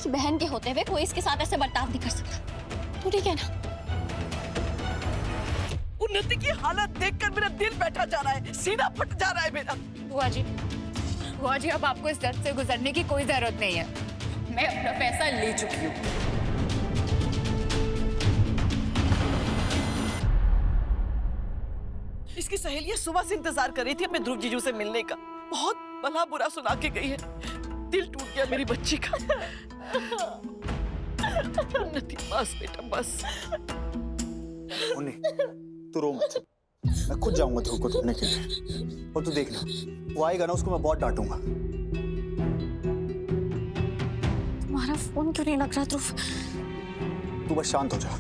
की बहन के होते हुए कोई इसके साथ ऐसे बर्ताव नहीं कर सकता। तू ठीक है ना? उन्नति की हालत देखकर मेरा दिल बैठा जा रहा है, सीना फट जा रहा है मेरा। बुआ जी अब आपको इस दर्द से गुजरने की कोई जरूरत नहीं है। मैं अपना फैसला ले चुकी हूँ। इसकी सहेलियां सुबह से इंतजार कर रही थी अपने ध्रुव जीजू से मिलने का। बहुत भला बुरा सुना के गई है। दिल टूट गया मेरी बच्ची का। उन्नति बस बेटा बस। मुन्नी तू रो मत, मैं खुद जाऊंगा ध्रुव को ढूंढने के लिए। और तू देखना, वो आएगा ना, उसको मैं बहुत डांटूंगा। तुम्हारा फोन क्यों नहीं लग रहा ध्रुव? तू बस शांत हो जा,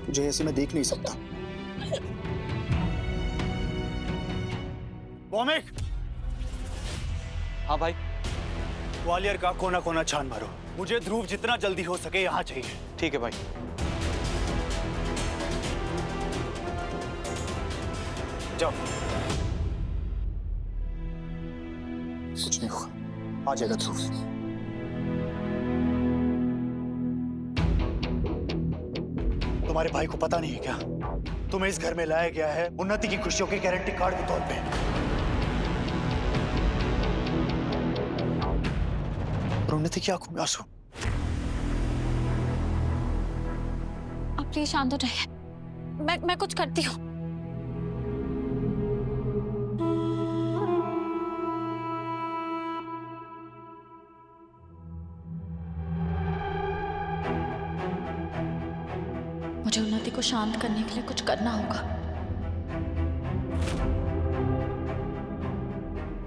तुझे ऐसे मैं देख नहीं सकता। भौमिक! हाँ भाई। ग्वालियर का कोना कोना छान मारो, मुझे ध्रुव जितना जल्दी हो सके यहाँ चाहिए। ठीक है भाई। जाओ। कुछ नहीं होगा, आ जाएगा ध्रुव। तुम्हारे भाई को पता नहीं है क्या? तुम्हें इस घर में लाया गया है उन्नति की खुशियों के गारंटी कार्ड के तौर पे। उन्नति की आंखों में आंसू। आप प्लीज शांत हो जाइए, मैं कुछ करती हूँ। मुझे उन्नति को शांत करने के लिए कुछ करना होगा।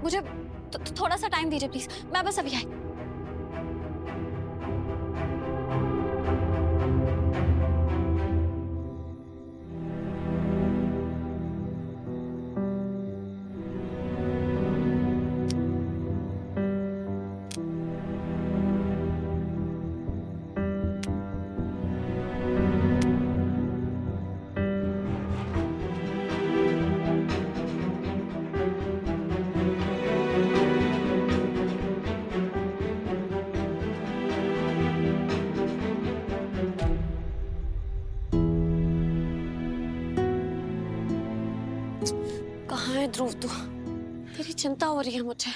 मुझे थोड़ा सा टाइम दीजिए प्लीज, मैं बस अभी आई। कहाँ है ध्रुव तू? तेरी चिंता हो रही है मुझे।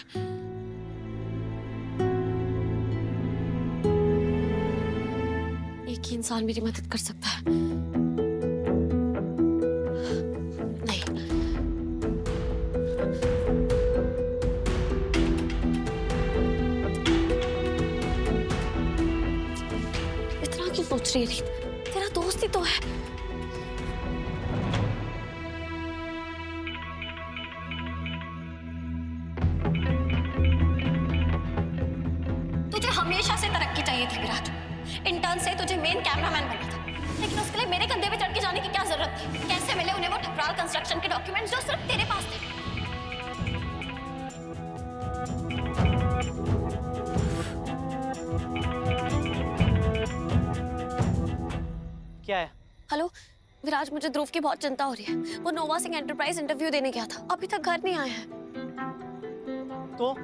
एक ही इंसान मेरी मदद कर सकता है। नहीं, इतना क्यों सोच रही है रीत? तेरा दोस्त ही तो है। हमेशा से तरक्की चाहिए थी विराट। इंटर्न से तुझे मेन कैमरामैन बनना था, लेकिन उसके लिए मेरे कंधे पे चढ़ के जाने की क्या जरूरत थी? कैसे मिले उन्हें वो ठकराल कंस्ट्रक्शन के डॉक्यूमेंट्स जो सिर्फ तेरे पास थे? क्या है? हेलो विराज, मुझे ध्रुव की बहुत चिंता हो रही है। वो नोवा सिंह एंटरप्राइज इंटरव्यू देने गया था, अभी तक घर नहीं आया है। तो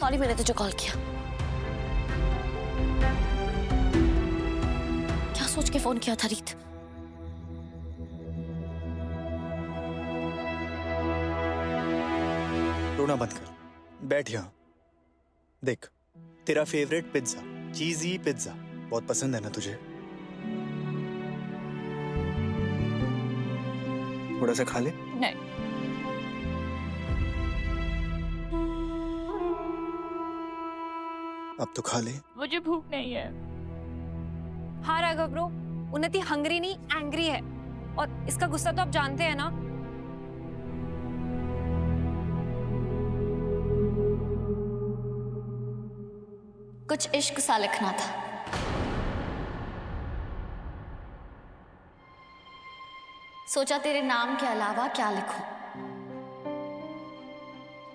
सॉरी मैंने तुझे कॉल किया। क्या सोच के फोन किया था रीत? रोना मत कर, बैठ यहाँ। देख, तेरा फेवरेट पिज्जा, चीजी पिज्जा बहुत पसंद है ना तुझे? थोड़ा सा खा ले। नहीं। अब तो खा ले। मुझे भूख नहीं है। हाँ राघव ब्रो, उन्नति हंग्री नहीं एंग्री है, और इसका गुस्सा तो आप जानते हैं ना। कुछ इश्क सा लिखना था। सोचा तेरे नाम के अलावा क्या लिखूं।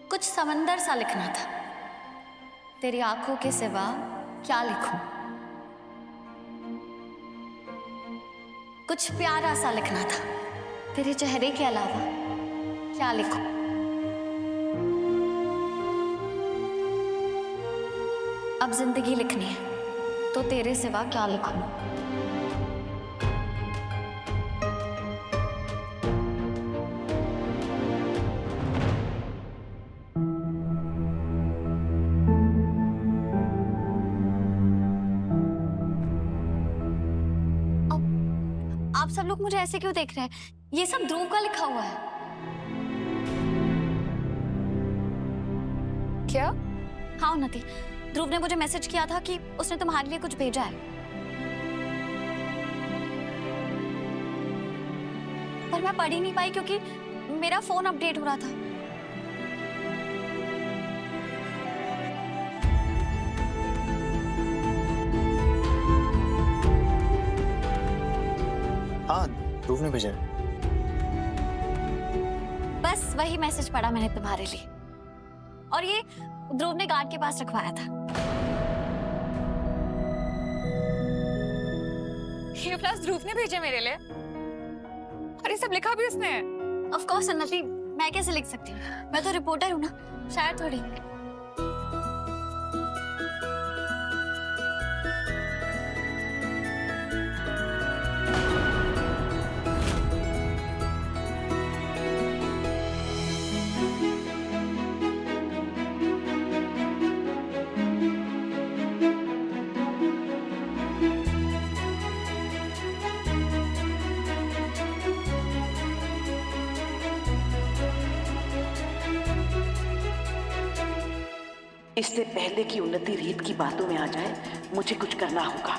कुछ समंदर सा लिखना था, तेरी आंखों के सिवा क्या लिखूं। कुछ प्यारा सा लिखना था, तेरे चेहरे के अलावा क्या लिखूं। अब जिंदगी लिखनी है तो तेरे सिवा क्या लिखूं? आप सब लोग मुझे ऐसे क्यों देख रहे हैं? ये सब ध्रुव का लिखा हुआ है। क्या? हाँ उन्नति, ध्रुव ने मुझे मैसेज किया था कि उसने तुम्हारे लिए कुछ भेजा है, पर मैं पढ़ ही नहीं पाई क्योंकि मेरा फोन अपडेट हो रहा था। हाँ, ध्रुव ने भेजा है। बस वही मैसेज पढ़ा मैंने तुम्हारे लिए, और ये ध्रुव ने गार्ड के पास रखवाया था। ये फ्लावर्स ध्रुव ने भेजे मेरे लिए, और ये सब लिखा भी उसने है। ऑफ कोर्स उन्नति, मैं कैसे लिख सकती हूँ? मैं तो रिपोर्टर हूँ ना, शायद थोड़ी। इससे पहले कि उन्नति रीत की बातों में आ जाए, मुझे कुछ करना होगा।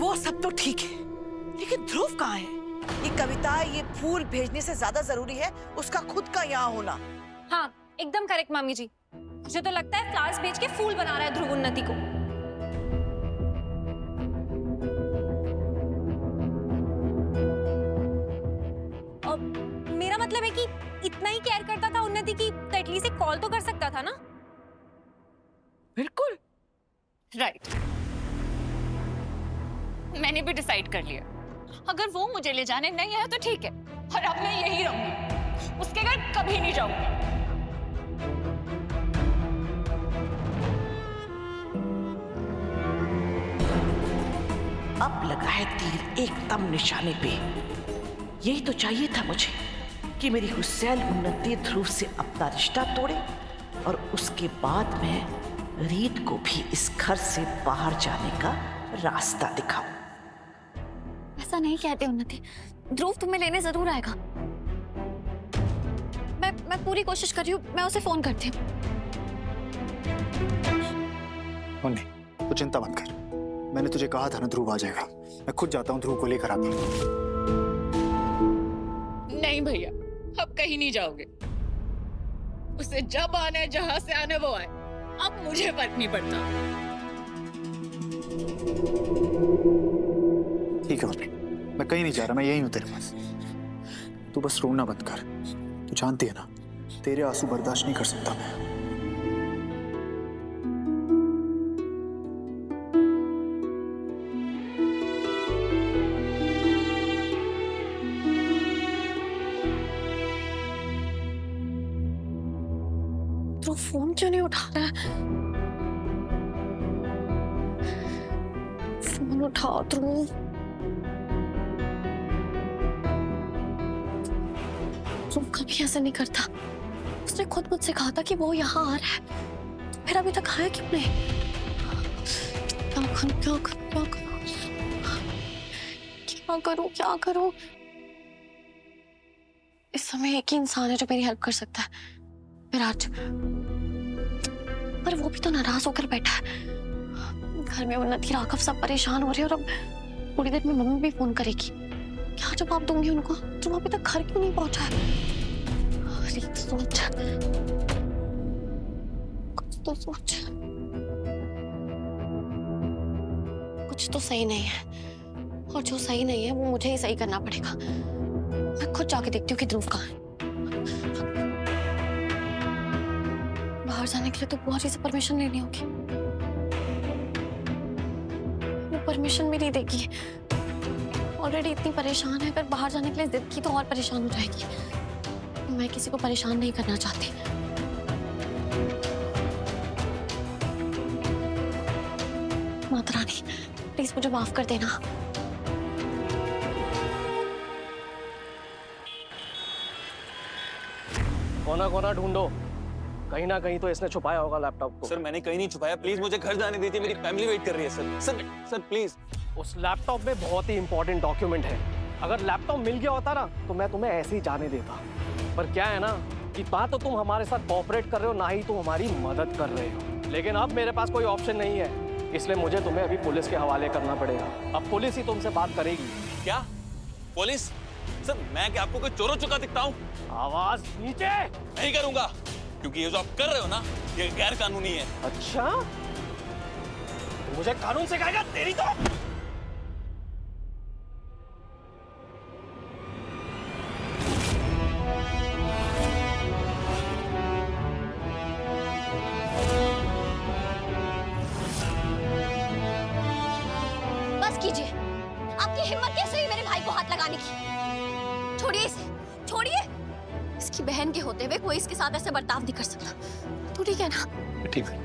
वो सब तो ठीक है, लेकिन ध्रुव कहाँ है? ये कविता, ये फूल भेजने से ज्यादा जरूरी है उसका खुद का यहाँ होना। हाँ एकदम करेक्ट मामी जी। मुझे तो लगता है फ्लावर्स बेच के फूल बना रहा है ध्रुव उन्नति को। और मेरा मतलब है कि इतना ही केयर करता था उन्नति की, तो एटलीस्ट एक कॉल तो कर सकता था ना। बिल्कुल राइट। मैंने भी डिसाइड कर लिया, अगर वो मुझे ले जाने नहीं आया तो ठीक है, और अब मैं यही रहूंगी, उसके घर कभी नहीं जाऊंगी। अब लगा है तीर एकदम निशाने पे। यही तो चाहिए था मुझे कि मेरी हुसैन उन्नति ध्रुव से अपना रिश्ता तोड़े, और उसके बाद मैं रीत को भी इस घर से बाहर जाने का रास्ता दिखाऊं। ऐसा नहीं कहते उन्नति, ध्रुव तुम्हें लेने जरूर आएगा। मैं पूरी कोशिश कर रही हूँ, मैं उसे फोन करती हूँ। मुन्नी, तू चिंता मत कर, मैंने तुझे कहा था ना ध्रुव आ जाएगा। मैं खुद जाता हूँ, ध्रुव को लेकर आता हूँ। नहीं भैया, अब कहीं नहीं जाओगे। उसे जब आना है, जहां से आने वो आए, अब मुझे फर्क नहीं पड़ता। ठीक है मुन्नी, मैं कहीं नहीं जा रहा, मैं यहीं हूँ तेरे पास। तू बस रोना बंद कर। तू जानती है ना, तेरे आंसू बर्दाश्त नहीं कर सकता मैं। ध्रुव फोन क्यों नहीं उठा रहा है? फोन उठाओ ध्रुव। ध्रुव कभी ऐसा नहीं करता। उसने खुद मुझसे कहा था कि वो यहाँ आ रहा है, फिर अभी तक आया क्यों नहीं? क्या करूं, क्या करूं, क्या करूं, क्या करूं, क्या करूं? इस समय एक ही इंसान है जो मेरी हेल्प कर सकता है, विराज। पर वो भी तो नाराज होकर बैठा है। घर में उन्नति, राघव सब परेशान हो रहे हैं, और अब थोड़ी देर में मम्मी भी फोन करेगी। क्या जवाब दूंगी उनको? तुम अभी तक घर क्यों नहीं पहुंचा है? अरे सोच, कुछ तो सोच। कुछ तो सही नहीं है, और जो सही नहीं है वो मुझे ही सही करना पड़ेगा। मैं खुद जाके देखती हूँ कि ध्रुव कहाँ है। बाहर जाने के लिए तो बुआ जी से परमिशन लेनी होगी। वो परमिशन भी नहीं देगी। ऑलरेडी इतनी परेशान है, फिर बाहर जाने के लिए जिद की तो और परेशान हो जाएगी। मैं किसी को परेशान नहीं करना चाहती। माता रानी प्लीज मुझे माफ कर देना। कोना कोना ढूंढो, कहीं ना कहीं तो इसने छुपाया होगा लैपटॉप को। सर मैंने कहीं नहीं छुपाया, प्लीज मुझे घर जाने दीजिए, मेरी फैमिली वेट कर रही है सर। Sir please. उस लैपटॉप में बहुत ही इंपॉर्टेंट डॉक्यूमेंट है। अगर लैपटॉप मिल गया होता ना तो मैं तुम्हें ऐसे ही जाने देता। पर क्या है ना कि ना तो तुम हमारे साथ कोऑपरेट कर रहे हो, ना ही तुम हमारी मदद कर रहे हो। लेकिन अब मेरे पास कोई ऑप्शन नहीं है, इसलिए मुझे तुम्हें अभी पुलिस के हवाले करना पड़ेगा। अब पुलिस ही तुमसे बात करेगी। क्या पुलिस? सर मैं क्या आपको कोई चोरों चुका दिखता हूँ? आवाज नीचे। नहीं करूंगा, क्योंकि ये जो आप कर रहे हो ना ये गैर कानूनी है। अच्छा, मुझे कानून सिखाएगा तेरी तो। बस कीजिए, आपकी हिम्मत कैसे हुई मेरे भाई को हाथ लगाने की? छोड़िए इसे, छोड़िए। इसकी बहन के होते हुए कोई इसके साथ ऐसे बर्ताव नहीं कर सकता। तो ठीक है ना? ठीक है।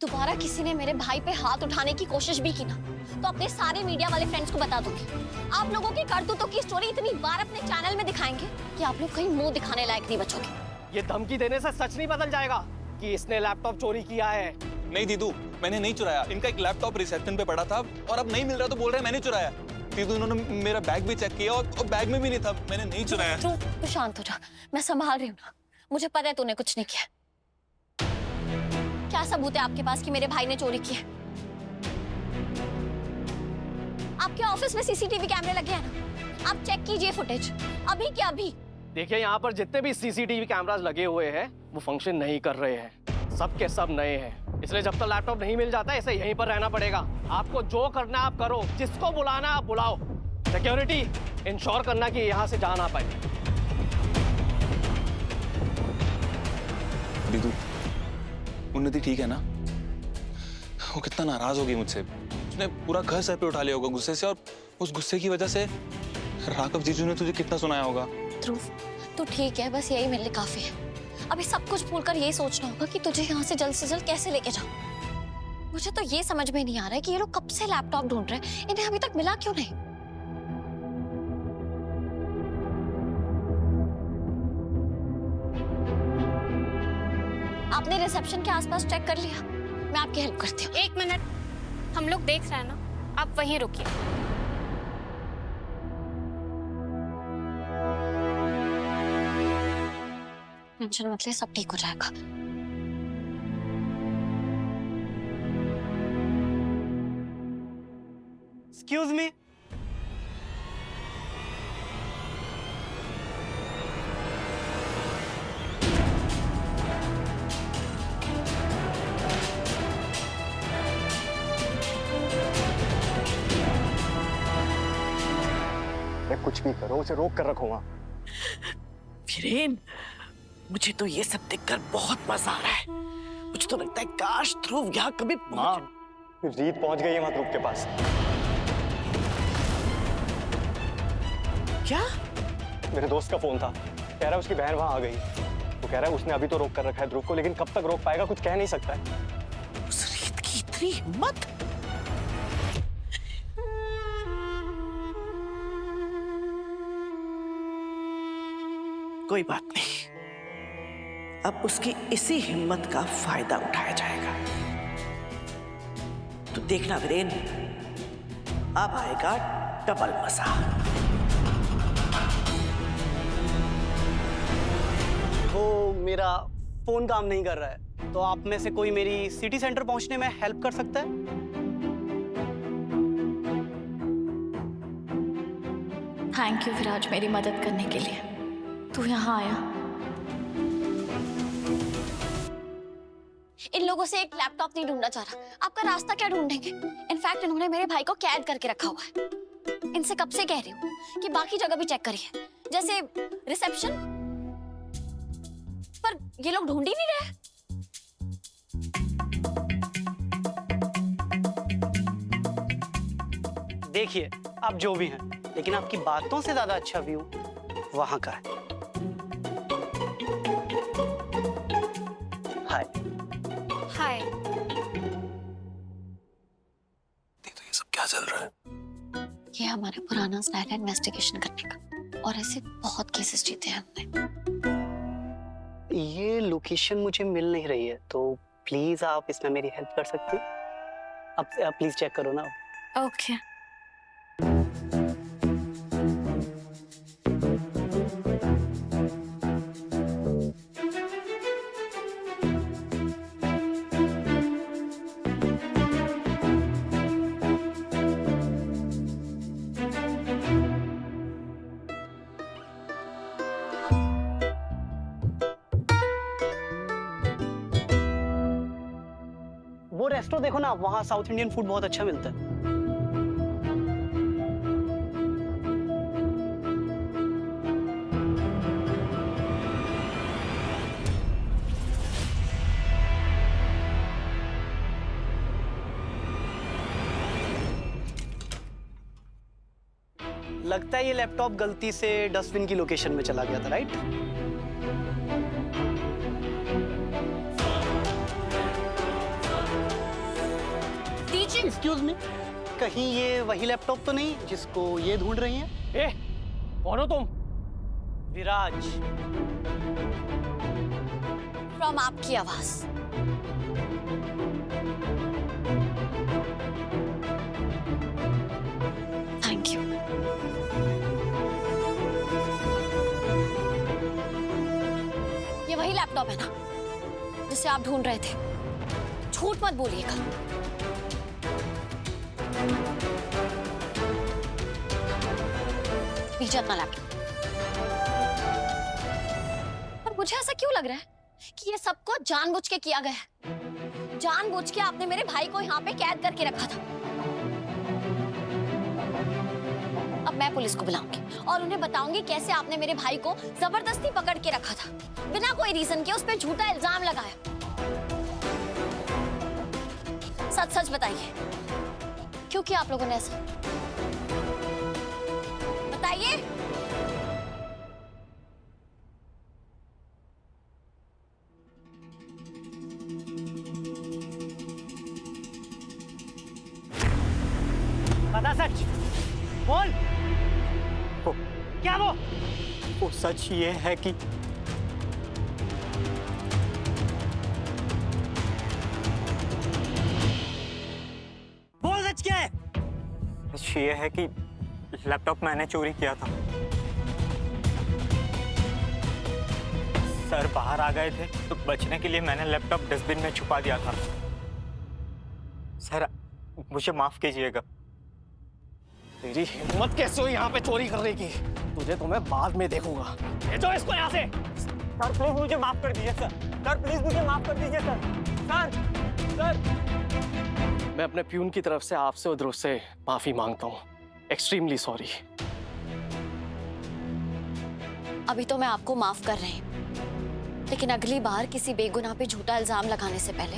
दोबारा किसी ने मेरे भाई पे हाथ उठाने की कोशिश भी की ना तो अपने सारे मीडिया वाले फ्रेंड्स को बता दूंगी। आप लोगों की करतूतों की स्टोरी इतनी बार अपने चैनल में दिखाएंगे कि आप लोग कहीं मुंह दिखाने लायक नहीं बचोगे। ये धमकी देने से सच नहीं बदल जाएगा कि इसने लैपटॉप चोरी किया है। नहीं दीदू, मैंने नहीं चुराया। इनका एक लैपटॉप रिसेप्शन पे पड़ा था और अब नहीं मिल रहा तो बोल रहे हैं मैंने चुराया। दीदू इन्होंने मेरा बैग भी चेक किया और बैग में भी नहीं था, मैंने नहीं चुराया। तू शांत हो जा, मैं संभाल रही हूँ ना। मुझे पता है तूने कुछ नहीं किया। क्या सबूत है आपके पास कि मेरे भाई ने चोरी की है? आपके ऑफिस में सीसीटीवी कैमरे लगे हैं ना, आप चेक कीजिए फुटेज अभी के अभी। देखिए यहाँ पर जितने भी सीसीटीवी कैमरास लगे हुए हैं वो फंक्शन नहीं कर रहे हैं, सब के सब नए हैं। इसलिए जब तक लैपटॉप नहीं मिल जाता ऐसे यहीं पर रहना पड़ेगा। आपको जो करना है आप करो, जिसको बुलाना है आप बुलाओ। सिक्योरिटी इंश्योर करना कि यहाँ से जा ना पाए। दीदू उन्नति ठीक है ना? वो कितना नाराज होगी मुझसे। उसने पूरा घर सर पे उठा लिया होगा गुस्से से, और उस गुस्से की वजह से राघव जीजू ने तुझे कितना सुनाया होगा। ध्रुव तू ठीक है, बस यही मेरे लिए काफी है। अभी सब कुछ भूलकर यही सोचना होगा कि तुझे यहाँ से जल्द कैसे लेके जाऊं। मुझे तो ये समझ में नहीं आ रहा है कि ये लोग कब से लैपटॉप ढूंढ रहे हैं, इन्हें अभी तक मिला क्यों नहीं? आपने रिसेप्शन के आसपास चेक कर लिया? मैं आपकी हेल्प करती हूँ। 1 मिनट, हम लोग देख रहे हैं ना, आप वहीं रुकिए। टेंशन मत ले, सब ठीक हो जाएगा। Excuse me. कुछ भी करो, उसे रोक कर रखो वहाँ। वीरेन, मुझे तो ये सब देखकर बहुत मजा आ रहा है। मुझे तो लगता है काश ध्रुव यहाँ कभी रीत पहुंच गई है वहाँ ध्रुव के पास। क्या? मेरे दोस्त का फोन था, कह रहा है उसकी बहन वहाँ आ गई। वो कह रहा है उसने अभी तो रोक कर रखा है ध्रुव को, लेकिन कब तक रोक पाएगा कुछ कह नहीं सकता है। उस रीत की इतनी हिम्मत! कोई बात नहीं, अब उसकी इसी हिम्मत का फायदा उठाया जाएगा। तो देखना वीरेन, अब आएगा डबल मजा। वो मेरा फोन काम नहीं कर रहा है, तो आप में से कोई मेरी सिटी सेंटर पहुंचने में हेल्प कर सकता है? थैंक यू विराज मेरी मदद करने के लिए। तू यहाँ आया। इन लोगों से एक लैपटॉप नहीं ढूंढा जा रहा, आपका रास्ता क्या ढूंढेंगे? इनफैक्ट इन्होंने मेरे भाई को कैद करके रखा हुआ है। इनसे कब से कह रही हूँ कि बाकी जगह भी चेक करिए, जैसे रिसेप्शन, पर ये लोग ढूंढ ही नहीं रहे। देखिए, आप जो भी हैं, लेकिन आपकी बातों से ज्यादा अच्छा व्यू वहां का है। हाय। हाय। तो ये सब क्या चल रहा है? ये हमारा पुराना स्टाइल है इन्वेस्टिगेशन करने का, और ऐसे बहुत केसेस जीते हैं हमने। ये लोकेशन मुझे मिल नहीं रही है, तो प्लीज आप इसमें मेरी हेल्प कर सकते हैं? आप प्लीज चेक करो ना। ओके। वो रेस्टोरेंट देखो ना, वहाँ साउथ इंडियन फूड बहुत अच्छा मिलता है। लगता है ये लैपटॉप गलती से डस्टबिन की लोकेशन में चला गया था, राइट? एक्सक्यूज मी, कहीं ये वही लैपटॉप तो नहीं जिसको ये ढूंढ रही हैं? ए, कौन हो तुम? विराज। फ्रॉम आपकी आवाज। Thank you. ये वही लैपटॉप है ना जिसे आप ढूंढ रहे थे? झूठ मत बोलिएगा। पीछे अपना लैपटॉप। और मुझे ऐसा क्यों लग रहा है कि ये सबको जानबूझ के किया गया है? जानबूझ के आपने मेरे भाई को यहाँ पे कैद करके रखा था। अब मैं पुलिस को बुलाऊंगी और उन्हें बताऊंगी कैसे आपने मेरे भाई को जबरदस्ती पकड़ के रखा था, बिना कोई रीजन के उस पर झूठा इल्जाम लगाया। सच सच बताइए, क्यों किया आप लोगों ने ऐसा? बताइए। बता सच, बोल। क्या वो सच ये है कि बोल, सच क्या है? सच ये है कि लैपटॉप मैंने चोरी किया था। सर बाहर आ गए थे तो बचने के लिए मैंने लैपटॉप डस्टबिन में छुपा दिया था। सर मुझे माफ कीजिएगा। तेरी हिम्मत कैसे हुई यहाँ पे चोरी करने की? तुझे तो मैं बाद में देखूंगा। भेजो इसको यहाँ से। सर प्लीज मुझे माफ कर दीजिए सर। सर प्लीज मुझे माफ कर दीजिए सर। सर मैं अपने प्यून की तरफ से आपसे और ध्रुव से माफी मांगता हूँ। Extremely sorry. अभी तो मैं आपको माफ कर रही हूँ, लेकिन अगली बार किसी बेगुनाह पे झूठा इल्जाम लगाने से पहले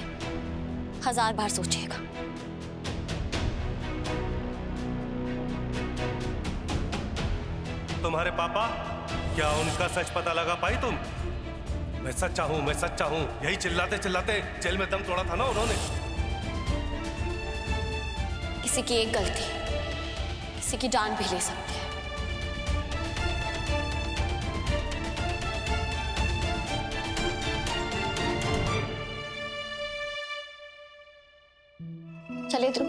1000 बार सोचिएगा। तुम्हारे पापा, क्या उनका सच पता लगा पाई तुम? मैं सच्चा हूं, मैं सच्चा हूं, यही चिल्लाते चिल्लाते जेल में दम तोड़ा था ना उन्होंने। किसी की एक गलती किसी की जान भी ले सकती है। चलिए ध्रुव।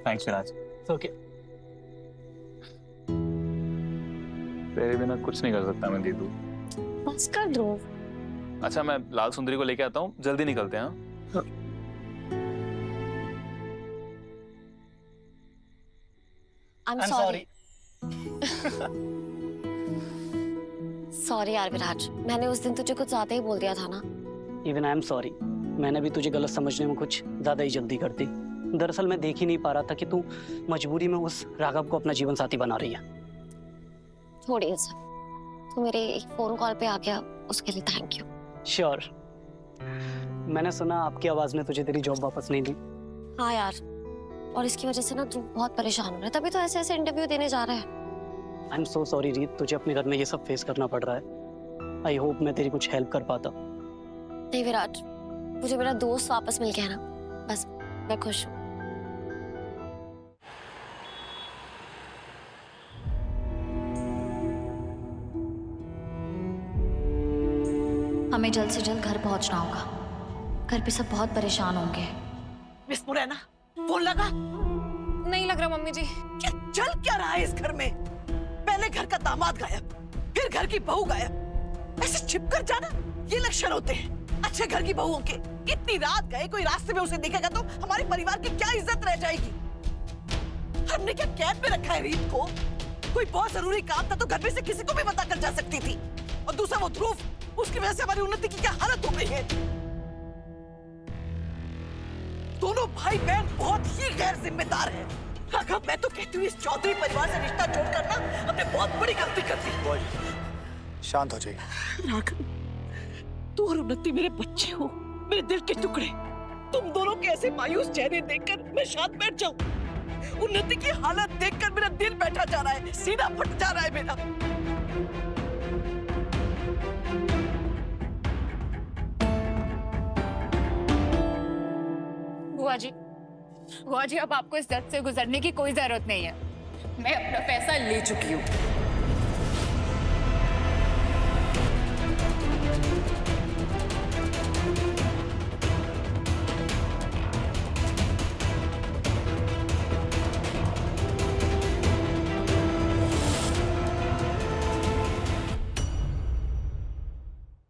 थैंक्स विराज। ओके। तेरे बिना कुछ नहीं कर सकता मैं दीदू। बस कर ध्रुव। अच्छा मैं लाल सुंदरी को लेके आता हूँ, जल्दी निकलते हैं। I'm sorry. सॉरी यार विराज, मैंने उस दिन तुझे कुछ ज्यादा ही बोल दिया था ना। इवन आई एम सॉरी, मैंने भी तुझे गलत समझने में कुछ ज्यादा ही जल्दी कर दी। दरअसल मैं देख ही नहीं पा रहा था कि तू मजबूरी में उस राघव को अपना जीवन साथी बना रही है। थोड़ी सा तू मेरे एक फोन कॉल पे आ गया, उसके लिए थैंक यू। श्योर, मैंने सुना आपकी आवाज ने तुझे तेरी जॉब वापस नहीं दी। हाँ यार, और इसकी वजह से ना तू बहुत परेशान हो रहा है, तभी तो ऐसे ऐसे इंटरव्यू देने जा रहा है। आई एम सो सॉरी रीत, तुझे अपने घर में ये सब फेस करना पड़ रहा है। आई होप मैं तेरी कुछ हेल्प कर पाता। नहीं विराज, मुझे मेरा दोस्त वापस मिल गया ना, बस मैं खुश हूँ। हमें जल्द से जल्द घर पहुंचना होगा। घर पे सब बहुत परेशान होंगे। मिस मुरैना, फोन लगा? नहीं लग रहा मम्मी जी। क्या चल क्या रहा है इस घर में? पहले घर का दामाद गायब, फिर घर की बहू गायब। ऐसे छिपकर जाना ये लक्षण होते हैं अच्छे घर की बहुओं के। इतनी रात गए, कोई रास्ते में उसे देखेगा तो हमारे परिवार की क्या इज्जत रह जाएगी? हमने क्या कैद में रखा है रीत को? कोई बहुत जरूरी काम था तो घर में से किसी को भी बता कर जा सकती थी। और दूसरा वो ध्रुव, उसकी वजह से हमारी उन्नति की क्या हालत हो गई है। दोनों भाई बहन बहुत ही गैर जिम्मेदार हैं। राघव, मैं तो कहती हूँ इस चौधरी परिवार से रिश्ता जोड़कर ना हमने बहुत बड़ी गलती कर दी। शांत हो जाइए। राघव, तू और उन्नति मेरे बच्चे हो, मेरे दिल के टुकड़े। तुम दोनों के ऐसे मायूस चेहरे देखकर मैं शांत बैठ जाऊं? उन्नति की हालत देखकर मेरा दिल बैठा जा रहा है, सीना फट जा रहा है मेरा। बुआ जी अब आपको इस दर्द से गुजरने की कोई जरूरत नहीं है। मैं अपना फैसला ले चुकी हूँ।